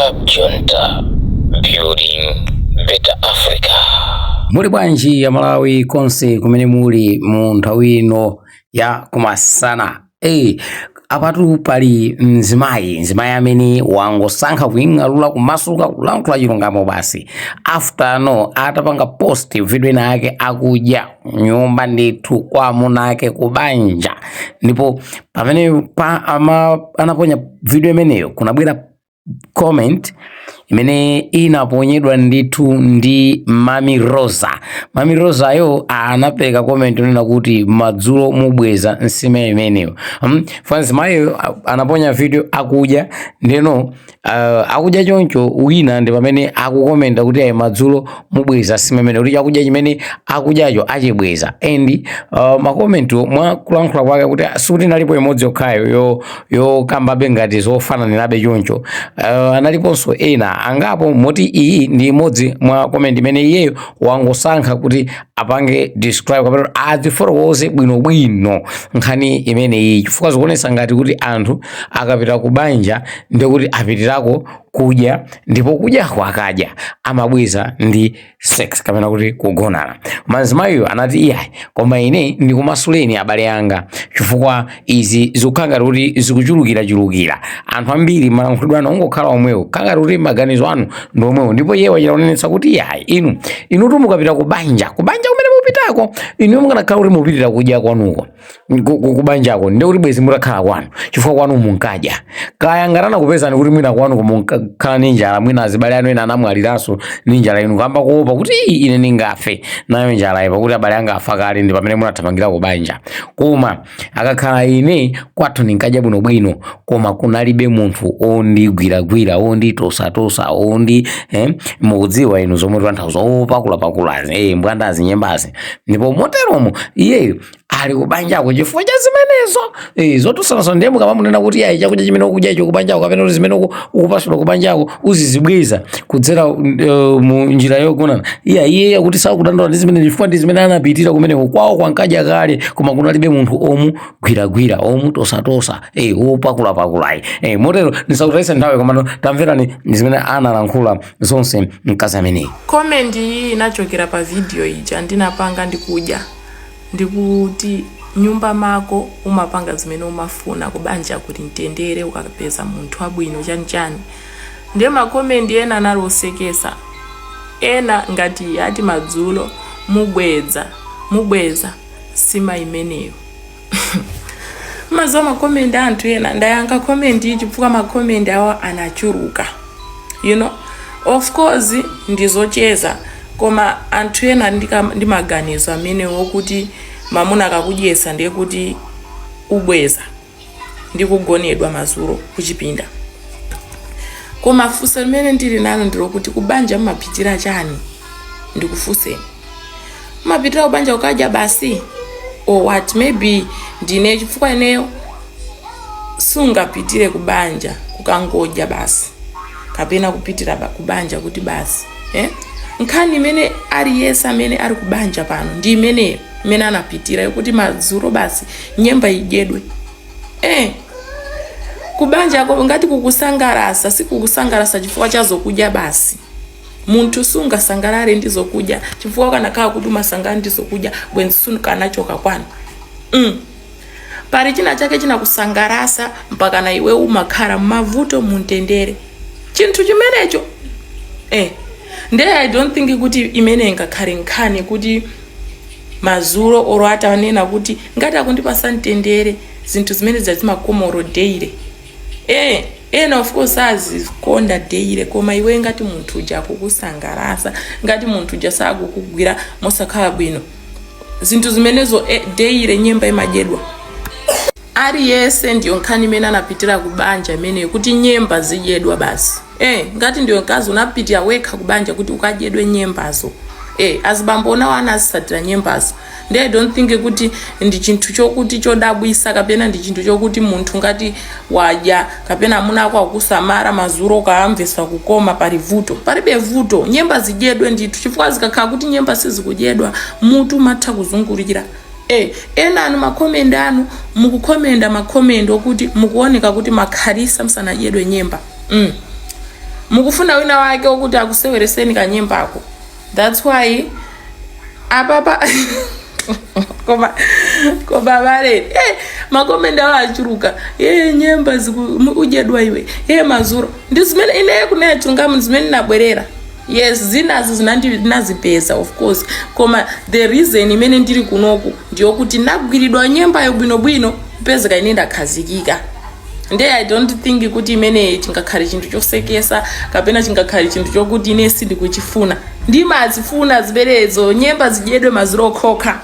Club Junta, building better Africa. Muri bwanji ya Malawi konse kumene muli mu nthawi ino ya kumasana. Apatu pali mzimayi amene wangosankha kuing'alula kumasuka kulankhula chilungamo basi. After no atapanga post video yake akudya nyumba ndithu kwa amuna ake kubanja. Ndipo pamene anaponya video imeneyo kunabwera comment imene inaponyedwa ndithu ndi Mami Rosa. Mami Rosa yo anapereka comment nena kuti madzulo mubweza nsime imeneyo. Fans mayo anaponya video akudya ndeno akudya choncho wina ndi pamene akukomenta kuti ayi madzulo mubweza nsime imeneyo kuti akudya chimene akudyacho achibweza. And makomenti mwa kulankhula kwake kuti suti nalipo imodzi yokhayo yo kamba bengati zofananirabe choncho. Analiponso ena angapo moti iyi ndi imodzi mwa comment imene iyeyo wangosankha kuti apange describe kapena azifotokoze bwinobwino nkhani imene iyi chifukwa zikuonesa ngati kuti anthu akapita kubanja ndikuti apitirako kudya ndipo kudyako akadya amabweza ndi sex kapena kuti kugonana. Mazimayo anati iyayi koma ine ndikumasuleni abale anga chifukwa izi zikukhala kuti zikuchulukira anthu ambiri malankhulidwe anu ongokhala omwewo khala kuti maganizo anu ndi omwewo. Ndipo iye wachitaonetsa kuti iyayi inu mukapita kubanja kumene mupitako inu mukanakhala kuti mupitira kudya kwanuko kubanjako ndi kuti bwezi mutakhala kwanu chifukwa kwanu munkadya kaya ngatana kupezani kuti mwina kwanu munkakhala ndi njala mwina azibale anu ena anamwaliranso ndi njala inu kamba kuopa kuti ine ningafe nayo njala ipa kuti abale anga afa kale ndi pamene munathamangira kubanja. Koma akakhala ine kwathu ninkadya bwinobwino koma kunalibe munthu ondigwiragwira onditosatosa mukudziwa inu zomwe tanthauza opakula mbwandazi nyembazi. Ndipo moteromo iye ali kubanjako chifukwa cha zimenezo zotusanaso ndiye mukamunena kuti ayi chakudya chimene ukudya icho kubanjako kapena kuti zimene ukupasula kubanjako uzizibweza kudzera mu njira yogonana. Iye akuti sakudandaula ndi zimene chifukwa ndi zimene anapitira kumeneko kwawo kwankadya kale koma kunalibe munthu omugwiragwira omutosatosa opakula. Motero nisakutayisa nthawi koma tamverani ndi zimene analankhula zonse mkazi ameneyi. Comment iyi inachokera pa video ija ndinapanga ndikudya ndikuti nyumba mako umapanga zimene umafuna kubanja kuti mtendere ukapeza munthu abwino chanichani. Ndiye makomenti ena analosekesa ena ngati yati madzulo mubweza sima imeneyo. Mazo makomenti anthu ena ndayankha comment iyi chifukwa makomenti awa anachuluka. Of course ndizocheza koma anthu ena ndi maganizo amene wokuti mamuna akakudyesa ndiye kuti ubweza ndi kugonedwa madzulo kuchipinda. Koma funso limene ndili nalo ndilokuti kubanja mumapitira chani? Ndikufunseni. Mumapitira kubanja ukadya basi or what? Maybe ndine chifukwa ineyo sungapitire kubanja kukangodya basi kapena kupitira kubanja kuti basi nkhani imene aliyesa amene ali kubanja pano ndi imene anapitira yokuti madzulo basi nyemba idyedwe. Kubanja ngati kukusangalasa sikukusangalasa chifukwa cha zokudya basi. Munthu sungasangalale ndi zokudya chifukwa kanakhala kuti umasangala ndi zokudya bwenzi sunkanachoka kwanu. Pali china chake chinakusangalasa mpaka na iwe umakhala mavuto mumtendere chinthu chimenecho. I don't think kuti imene ngakhale nkhani kuti madzulo oro atanena kuti ngati akundipasa mtendere zinthu zimene zazimakomoro daily. Ena of course azikonda daily koma iwe ngati munthu uja kukusangalasa ngati munthu uja sakukugwira mosakhala bwino zinthu zimenezo daily nyemba imadyedwa. Aliyese ndiyo nkhani imene anapitira kubanja imene kuti nyemba zidyedwa basi. Ngati ndiyo mkazi unapitira wekha kubanja kuti ukadyedwe nyembazo. Azibambo nawo anazisatira nyembazo. I don't think kuti ndi chinthu chokuti chodabwisa kapena ndi chinthu chokuti munthu ngati wadya kapena amuna ako akusamara madzulo kaamvesa kukoma pali vuto. Palibe vuto, nyemba zidyedwe ndithu chifukwa zikakhala kuti nyemba sizikudyedwa mutu matha kuzungulira. Ena anu makomenti anu mukukomenda makomenti okuti mukuoneka kuti makhalisa msanadyedwe nyemba. mukufuna wina wake wokuti akusewereseni kanyembako. That's why apapa koma vale makomenda wachuruka nyemba ujedwa iwe mazuro ndizimene ine kunena chungamu zimene nabwerera. Yes, zinazo zinazipeza of course, koma the reason imene ndiri kunoku ndiyokuti nagwiridwa nyemba yobwinobwino pezeka ine ndakhazikika. Nde I don't think kuti imene chingakhale chinthu chosekesa kapena chingakhale chinthu chokuti ine sindikuchifuna. Ndimazifuna ziberezo nyemba zidyedwe mazuro okhoka.